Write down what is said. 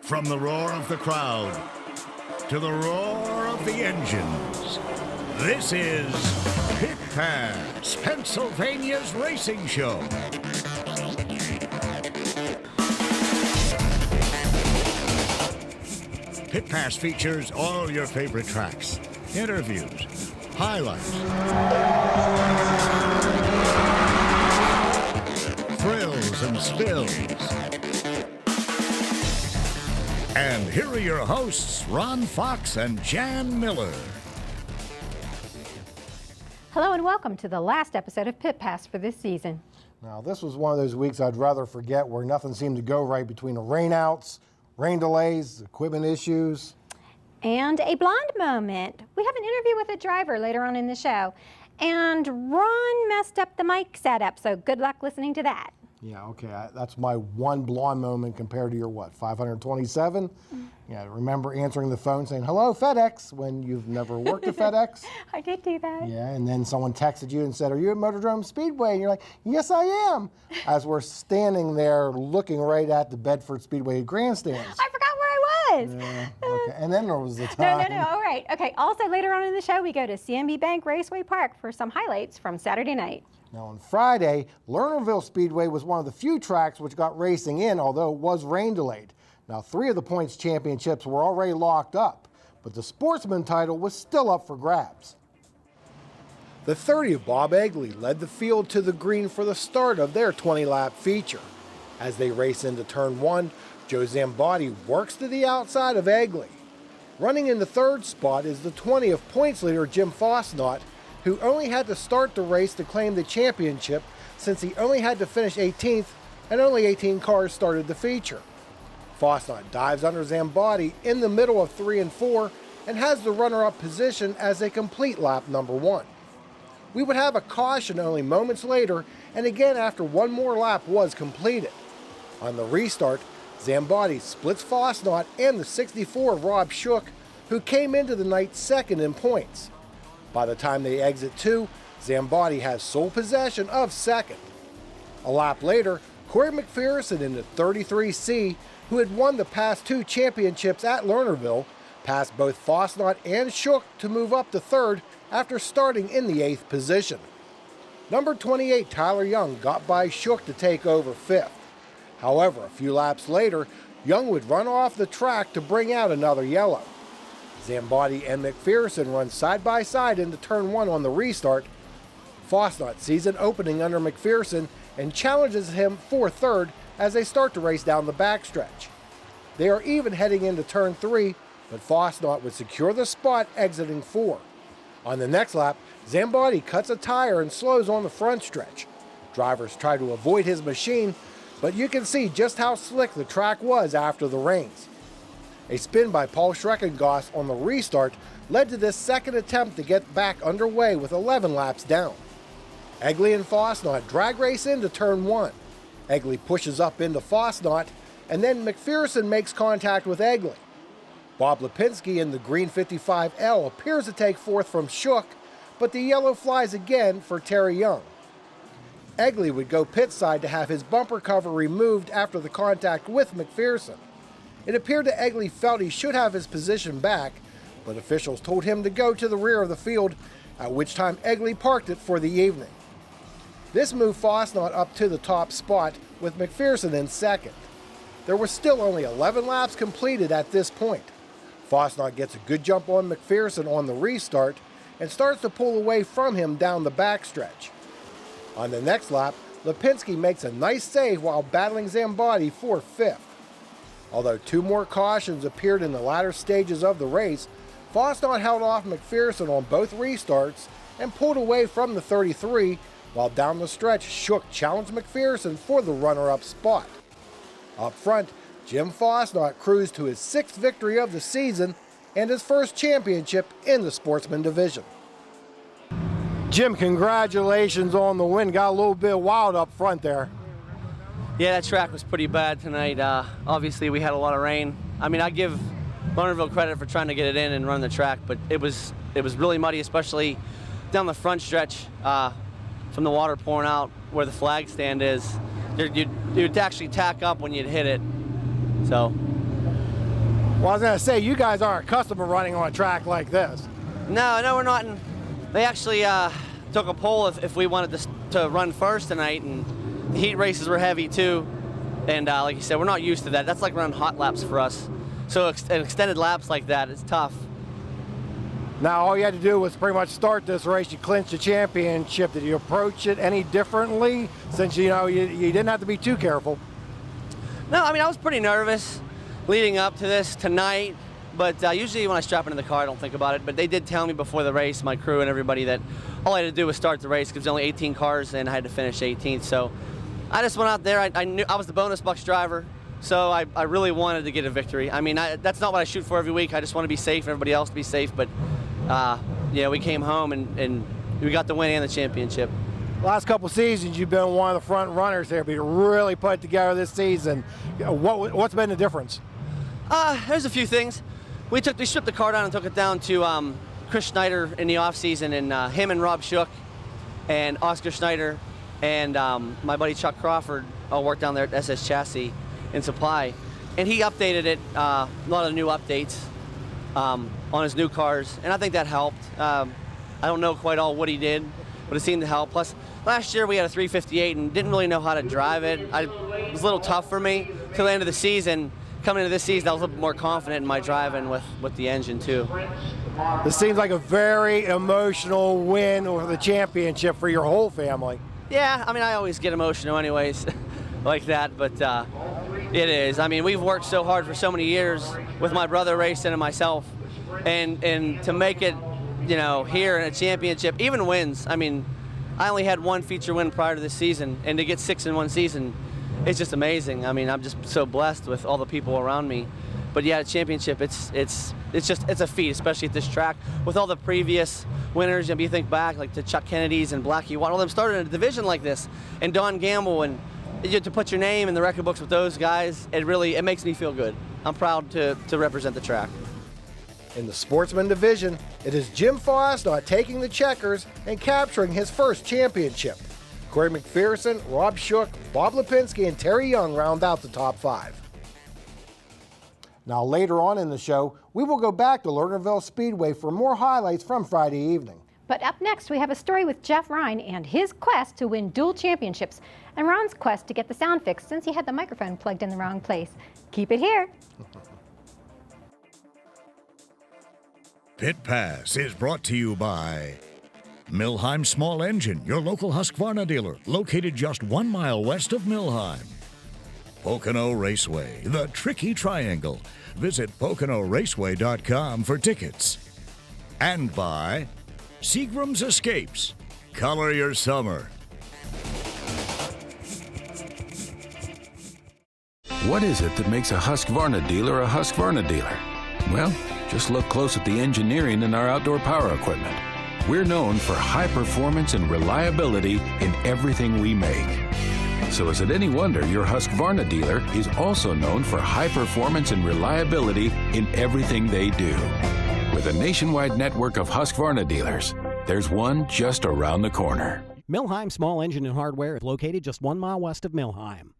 From the roar of the crowd to the roar of the engines, this is Pit Pass, Pennsylvania's racing show. Pit Pass features all your favorite tracks, interviews, highlights, thrills and spills. And here are your hosts, Ron Fox and Jan Miller. Hello and welcome to the last episode of Pit Pass for this season. Now, this was one of those weeks I'd rather forget, where nothing seemed to go right between the rainouts, rain delays, equipment issues. And a blonde moment. We have an interview with a driver later on in the show. And Ron messed up the mic setup, so good luck listening to that. Yeah, okay, that's my one blonde moment compared to your, what, 527? Yeah, remember answering the phone saying, hello, FedEx, when you've never worked at FedEx? I did do that. Yeah, and then someone texted you and said, are you at Motordrome Speedway? And you're like, yes, I am, as we're standing there looking right at the Bedford Speedway grandstands. I forgot where I was. Yeah, okay, and then there was the time. No, all right. Okay, also later on in the show, we go to CMB Bank Raceway Park for some highlights from Saturday night. Now on Friday, Lernerville Speedway was one of the few tracks which got racing in, although it was rain delayed. Now 3 of the points championships were already locked up, but the sportsman title was still up for grabs. The 30 of Bob Egley led the field to the green for the start of their 20-lap feature. As they race into turn 1, Joe Zambotti works to the outside of Egley. Running in the third spot is the 20th points leader Jim Fosnot, who only had to start the race to claim the championship since he only had to finish 18th and only 18 cars started the feature. Fosnot dives under Zambotti in the middle of 3 and 4 and has the runner-up position as they complete lap number 1. We would have a caution only moments later, and again after one more lap was completed. On the restart, Zambotti splits Fosnot and the 64 Rob Shook, who came into the night second in points. By the time they exit 2, Zambotti has sole possession of second. A lap later, Corey McPherson in the 33C, who had won the past 2 championships at Lernerville, passed both Fosnot and Shook to move up to third after starting in the 8th position. Number 28 Tyler Young got by Shook to take over 5th. However, a few laps later, Young would run off the track to bring out another yellow. Zambotti and McPherson run side by side into turn 1 on the restart. Fosnot sees an opening under McPherson and challenges him for third as they start to race down the backstretch. They are even heading into turn 3, but Fosnot would secure the spot exiting 4. On the next lap, Zambotti cuts a tire and slows on the front stretch. Drivers try to avoid his machine, but you can see just how slick the track was after the rains. A spin by Paul Schreckengoss on the restart led to this second attempt to get back underway with 11 laps down. Egley and Fosnot drag race into turn 1. Egley pushes up into Fosnot, and then McPherson makes contact with Egley. Bob Lipinski in the green 55L appears to take 4th from Shook, but the yellow flies again for Terry Young. Egley would go pit side to have his bumper cover removed after the contact with McPherson. It appeared that Egley felt he should have his position back, but officials told him to go to the rear of the field, at which time Egley parked it for the evening. This moved Fosnot up to the top spot, with McPherson in second. There were still only 11 laps completed at this point. Fosnot gets a good jump on McPherson on the restart and starts to pull away from him down the backstretch. On the next lap, Lipinski makes a nice save while battling Zambotti for 5th. Although 2 more cautions appeared in the latter stages of the race, Fosnot held off McPherson on both restarts and pulled away from the 33, while down the stretch, Shook challenged McPherson for the runner-up spot. Up front, Jim Fosnot cruised to his 6th victory of the season and his first championship in the sportsman division. Jim, congratulations on the win. Got a little bit wild up front there. Yeah, that track was pretty bad tonight. Obviously, we had a lot of rain. I mean, I give Lernerville credit for trying to get it in and run the track, but it was really muddy, especially down the front stretch from the water pouring out where the flag stand is. You'd actually tack up when you'd hit it. So Well, I was going to say, you guys aren't accustomed to running on a track like this. No, we're not. And they actually took a poll if we wanted to run first tonight, and the heat races were heavy too. And like you said, we're not used to that. That's like running hot laps for us. So extended laps like that, it's tough. Now, all you had to do was pretty much start this race. You clinched the championship. Did you approach it any differently since, you didn't have to be too careful? No, I mean, I was pretty nervous leading up to this tonight, but usually when I strap into the car, I don't think about it. But they did tell me before the race, my crew and everybody, that all I had to do was start the race because there was only 18 cars and I had to finish 18th. So I just went out there. I knew I was the bonus bucks driver, so I really wanted to get a victory. I mean, that's not what I shoot for every week. I just want to be safe and everybody else to be safe. But yeah, we came home and we got the win and the championship. Last couple seasons, you've been one of the front runners there, but you really put it together this season. What's been the difference? There's a few things. We stripped the car down and took it down to Chris Schneider in the off season, and him and Rob Shook and Oscar Schneider and my buddy Chuck Crawford all worked down there at SS Chassis in Supply, and he updated it, a lot of new updates on his new cars, and I think that helped. I don't know quite all what he did, but it seemed to help. Plus, last year we had a 358 and didn't really know how to drive it. It was a little tough for me till the end of the season. Coming into this season, I was a little bit more confident in my driving with the engine too. This seems like a very emotional win over the championship for your whole family. Yeah, I mean, I always get emotional anyways like that, but it is. I mean, we've worked so hard for so many years with my brother racing and myself, and to make it, here in a championship, even wins. I mean, I only had one feature win prior to this season, and to get 6 in one season, it's just amazing. I mean, I'm just so blessed with all the people around me. But yeah, the championship, it's a feat, especially at this track. With all the previous winners, you think back like to Chuck Kennedy's and Blackie Watt, all them started in a division like this, and Don Gamble, and to put your name in the record books with those guys, it makes me feel good. I'm proud to represent the track. In the sportsman division, it is Jim Foss not taking the checkers and capturing his first championship. Corey McPherson, Rob Shook, Bob Lipinski, and Terry Young round out the top 5. Now later on in the show, we will go back to Lernerville Speedway for more highlights from Friday evening. But up next, we have a story with Jeff Ryan and his quest to win dual championships, and Ron's quest to get the sound fixed since he had the microphone plugged in the wrong place. Keep it here. Pit Pass is brought to you by Milheim Small Engine, your local Husqvarna dealer, located just 1 mile west of Milheim. Pocono Raceway, the Tricky Triangle. Visit PoconoRaceway.com for tickets. And by Seagram's Escapes. Color your summer. What is it that makes a Husqvarna dealer a Husqvarna dealer? Well, just look close at the engineering in our outdoor power equipment. We're known for high performance and reliability in everything we make. So is it any wonder your Husqvarna dealer is also known for high performance and reliability in everything they do? With a nationwide network of Husqvarna dealers, there's one just around the corner. Milheim Small Engine and Hardware is located just 1 mile west of Milheim.